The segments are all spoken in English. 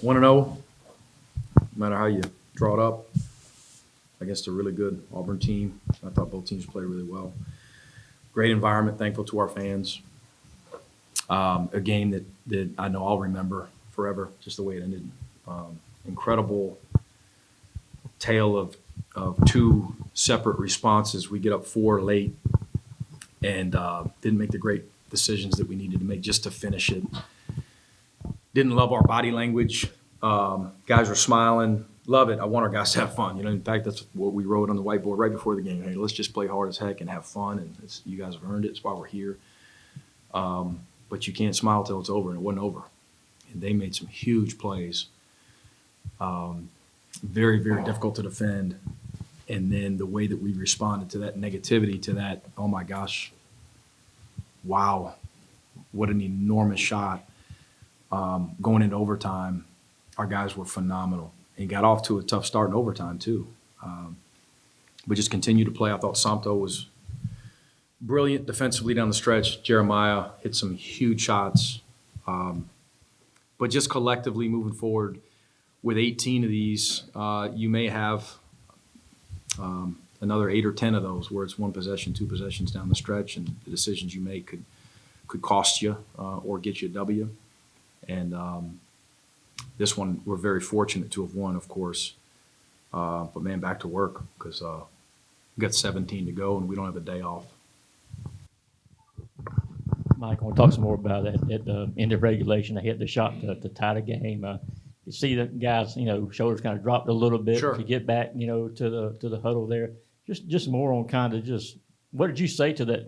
1-0, no matter how you draw it up, against a really good Auburn team. I thought both teams played really well. Great environment, thankful to our fans. A game that I know I'll remember forever, just the way it ended. Incredible tale of two separate responses. We get up 4 late and didn't make the great decisions that we needed to make just to finish it. Didn't love our body language. Guys were smiling. Love it. I want our guys to have fun. In fact, that's what we wrote on the whiteboard right before the game. Hey, let's just play hard as heck and have fun. And you guys have earned it. It's why we're here. But you can't smile till it's over, and it wasn't over. And they made some huge plays. Very, very difficult to defend. And then the way that we responded to that negativity, to that, oh my gosh, wow, what an enormous shot. Going into overtime, our guys were phenomenal and got off to a tough start in overtime too. We just continued to play. I thought Samto was brilliant defensively down the stretch. Jeremiah hit some huge shots. But just collectively moving forward with 18 of these, you may have another 8 or 10 of those where it's 1 possession, 2 possessions down the stretch, and the decisions you make could cost you or get you a W. And this one, we're very fortunate to have won, of course. But, man, back to work because we got 17 to go and we don't have a day off. Mike, I want to talk some more about that. At the end of regulation, they hit the shot to tie the game. You see the guys, shoulders kind of dropped a little bit Sure. to get back, to the huddle there. Just more on kind of just what did you say to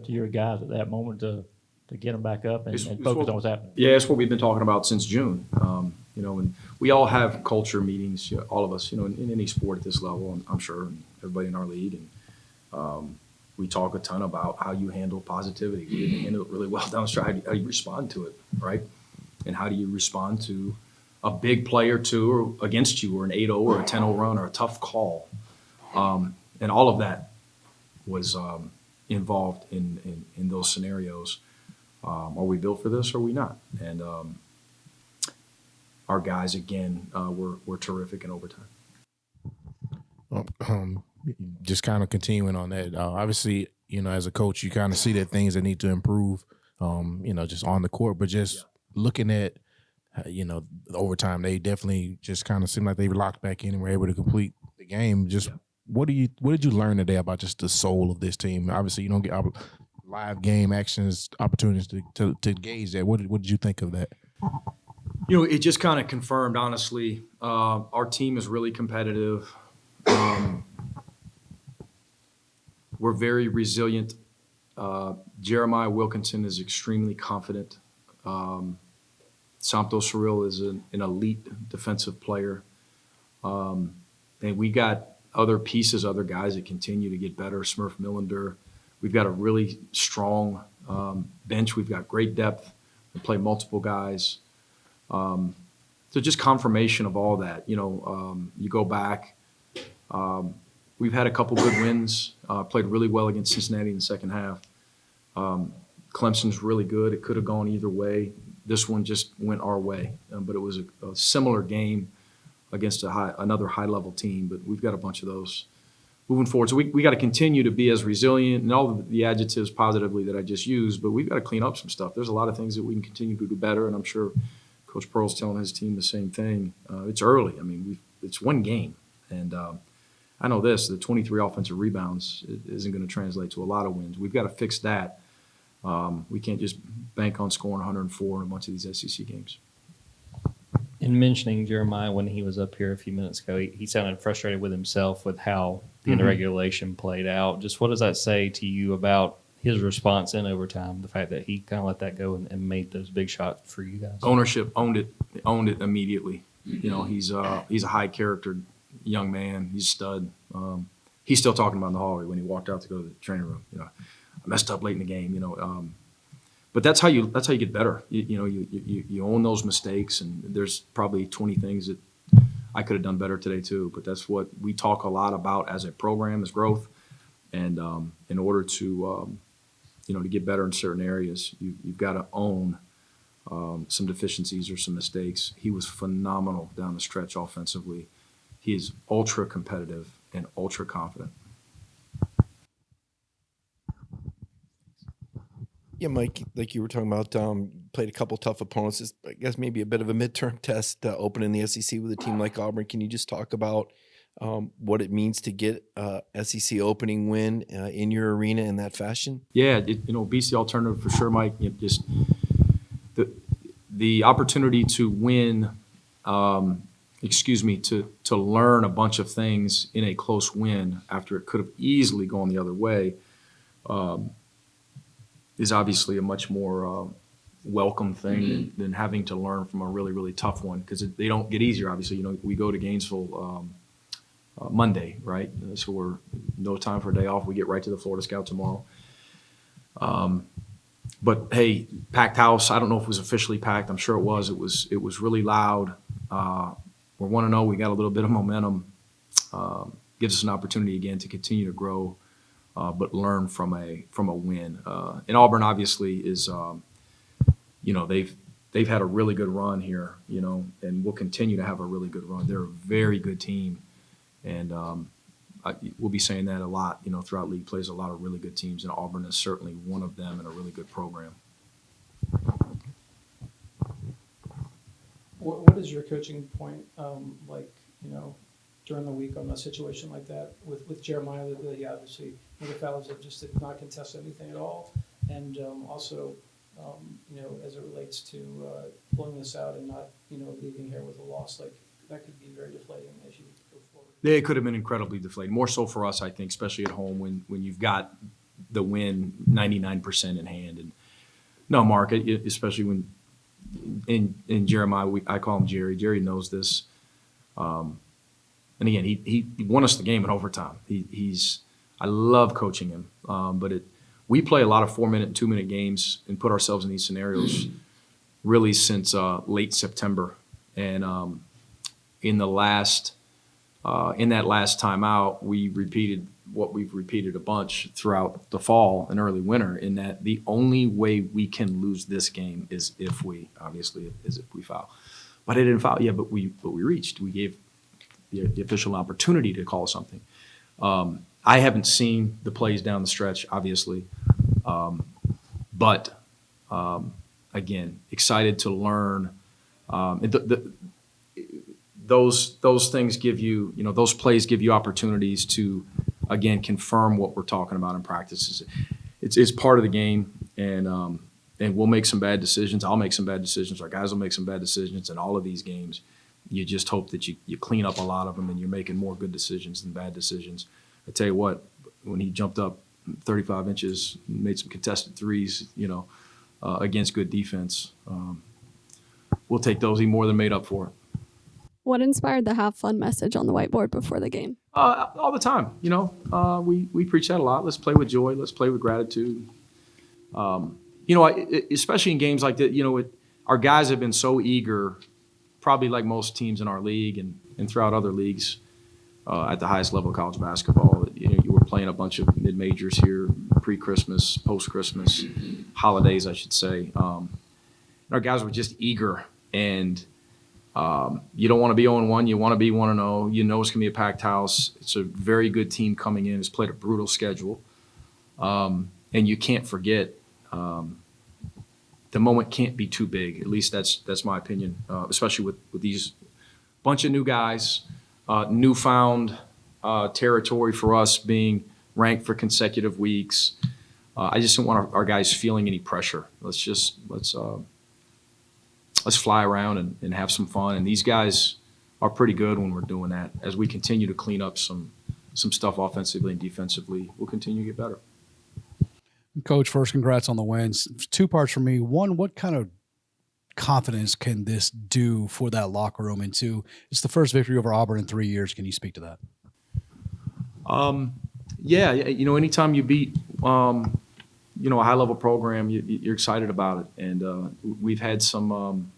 your guys at that moment to get them back up and focus on what's happening? Yeah, it's what we've been talking about since June. And we all have culture meetings, all of us, in any sport at this level, I'm sure, and everybody in our league. And we talk a ton about how you handle positivity. We didn't handle it really well down the stretch. How do you respond to it, right? And how do you respond to a big play or two or against you, or an 8-0 or a 10-0 run or a tough call? And all of that was involved in those scenarios. Are we built for this or are we not? And our guys, again, were terrific in overtime. Just kind of continuing on that, obviously, as a coach, you kind of see that things that need to improve, just on the court, but just looking at, the overtime, they definitely just kind of seemed like they were locked back in and were able to complete the game. Just what did you learn today about just the soul of this team? Obviously, you don't get live game actions, opportunities to gauge that. What did you think of that? It just kind of confirmed, honestly, our team is really competitive. We're very resilient. Jeremiah Wilkinson is extremely confident. Samto Surreal is an elite defensive player. And we got other pieces, other guys that continue to get better. Smurf Millender. We've got a really strong bench. We've got great depth. We play multiple guys. So just confirmation of all that. You go back. We've had a couple good wins. Played really well against Cincinnati in the second half. Clemson's really good. It could have gone either way. This one just went our way. But it was a similar game against another high-level team. But we've got a bunch of those moving forward. So we got to continue to be as resilient and all of the adjectives positively that I just used. But we've got to clean up some stuff. There's a lot of things that we can continue to do better, and I'm sure Coach Pearl's telling his team the same thing. It's early. I mean, it's one game. And I know this, the 23 offensive rebounds isn't going to translate to a lot of wins. We've got to fix that. We can't just bank on scoring 104 in a bunch of these SEC games. In mentioning Jeremiah when he was up here a few minutes ago, he sounded frustrated with himself with how the end of regulation played out. Just what does that say to you about his response in overtime, the fact that he kind of let that go and made those big shots for you guys? Ownership owned it immediately. He's a high character young man. He's a stud. He's still talking about in the hallway when he walked out to go to the training room. I messed up late in the game. But that's how you get better. You own those mistakes, and there's probably 20 things that I could have done better today too. But that's what we talk a lot about as a program, is growth. And in order to to get better in certain areas, you've got to own some deficiencies or some mistakes. He was phenomenal down the stretch offensively. He is ultra competitive and ultra confident. Yeah, Mike, like you were talking about, played a couple tough opponents. It's, I guess maybe a bit of a midterm test opening the SEC with a team like Auburn. Can you just talk about what it means to get a SEC opening win in your arena in that fashion? Yeah, beats the alternative for sure, Mike. Just the opportunity to win, to learn a bunch of things in a close win after it could have easily gone the other way, is obviously a much more welcome thing than having to learn from a really, really tough one, because they don't get easier. Obviously, we go to Gainesville Monday, right? So we're no time for a day off. We get right to the Florida Scout tomorrow. But hey, packed house. I don't know if it was officially packed. I'm sure it was. It was really loud. We're 1-0. We got a little bit of momentum. Gives us an opportunity again to continue to grow, but learn from a win. And Auburn obviously is, they've had a really good run here, and will continue to have a really good run. They're a very good team, and we'll be saying that a lot, throughout league plays a lot of really good teams, and Auburn is certainly one of them and a really good program. What is your coaching point during the week on a situation like that with Jeremiah? That he obviously, the fellows that just did not contest anything at all, and also as it relates to pulling this out and not leaving here with a loss, like that could be very deflating as you go forward. Yeah, it could have been incredibly deflating. More so for us, I think, especially at home when you've got the win 99% in hand. And no, Mark, especially when in Jeremiah, I call him Jerry. Jerry knows this. And again, he won us the game in overtime. I love coaching him, but we play a lot of 4-minute and 2-minute games and put ourselves in these scenarios really since late September. And in that last timeout, we repeated what we've repeated a bunch throughout the fall and early winter, in that the only way we can lose this game is if we foul. But I didn't foul. Yeah, but we reached. We gave the official opportunity to call something. I haven't seen the plays down the stretch, obviously, but again, excited to learn. Those things give you, those plays give you opportunities to, again, confirm what we're talking about in practices. It's part of the game, and we'll make some bad decisions. I'll make some bad decisions. Our guys will make some bad decisions in all of these games. You just hope that you clean up a lot of them and you're making more good decisions than bad decisions. I tell you what, when he jumped up 35 inches, made some contested threes, against good defense, we'll take those. He more than made up for it. What inspired the have fun message on the whiteboard before the game? All the time, we preach that a lot. Let's play with joy. Let's play with gratitude. Especially in games like that, our guys have been so eager, probably like most teams in our league and throughout other leagues at the highest level of college basketball. You were playing a bunch of mid-majors here, pre-Christmas, post-Christmas, holidays, I should say. Our guys were just eager, and you don't want to be 0-1. You want to be 1-0. You know it's going to be a packed house. It's a very good team coming in. It's played a brutal schedule. And you can't forget the moment can't be too big. At least that's my opinion, especially with these bunch of new guys, newfound territory for us being ranked for consecutive weeks. I just don't want our guys feeling any pressure. Let's fly around and have some fun. And these guys are pretty good when we're doing that. As we continue to clean up some stuff offensively and defensively, we'll continue to get better. Coach, first, congrats on the wins. 2 parts for me. 1, what kind of confidence can this do for that locker room? And 2, it's the first victory over Auburn in 3 years. Can you speak to that? Yeah, anytime you beat, a high-level program, you're excited about it. And we've had some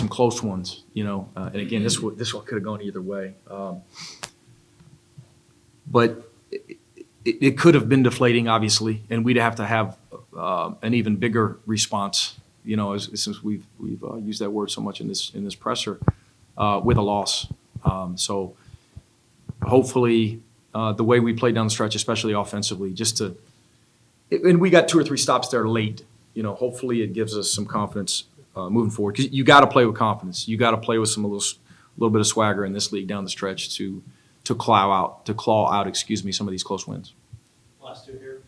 close ones, and again, this one could have gone either way. But it could have been deflating, obviously, and we'd have to have an even bigger response, since we've used that word so much in this presser, with a loss. So hopefully, the way we played down the stretch, especially offensively, and we got 2 or 3 stops there late. Hopefully it gives us some confidence moving forward. Because you got to play with confidence. You got to play with a little bit of swagger in this league down the stretch to claw out some of these close wins. Last 2 here.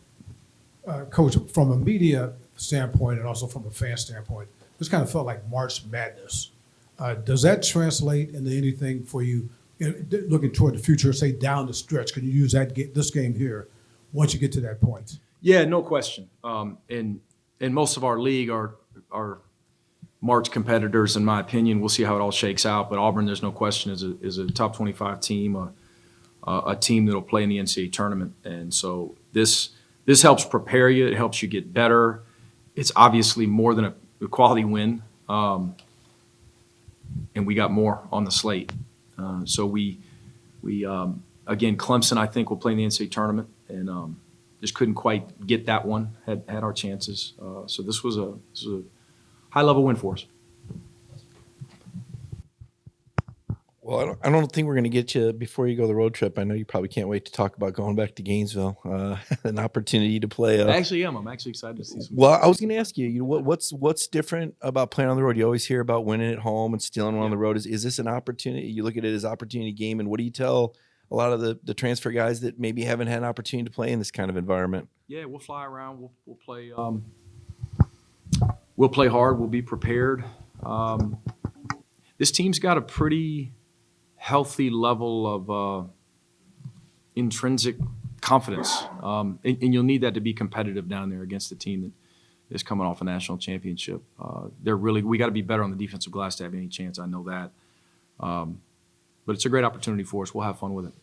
Coach, from a media standpoint and also from a fan standpoint, this kind of felt like March Madness. Does that translate into anything for you looking toward the future, say down the stretch? Can you use this game here once you get to that point? Yeah, no question. And most of our league are March competitors, in my opinion. We'll see how it all shakes out. But Auburn, there's no question, is a top 25 team, a team that'll play in the NCAA tournament. And so this helps prepare you. It helps you get better. It's obviously more than a quality win. And we got more on the slate. So we again, Clemson, I think, will play in the NCAA tournament, and just couldn't quite get that one. Had our chances. So this was a high-level win for us. Well, I don't think we're going to get you before you go the road trip. I know you probably can't wait to talk about going back to Gainesville, an opportunity to play. I actually am. I'm actually excited to see some. Well, I was going to ask you, what's different about playing on the road? You always hear about winning at home and stealing one on the road. Is this an opportunity? You look at it as opportunity game, and what do you tell a lot of the transfer guys that maybe haven't had an opportunity to play in this kind of environment? Yeah, we'll fly around. We'll play. We'll play hard. We'll be prepared. This team's got a pretty healthy level of intrinsic confidence, and you'll need that to be competitive down there against a team that is coming off a national championship. We got to be better on the defensive glass to have any chance. I know that, but it's a great opportunity for us. We'll have fun with it.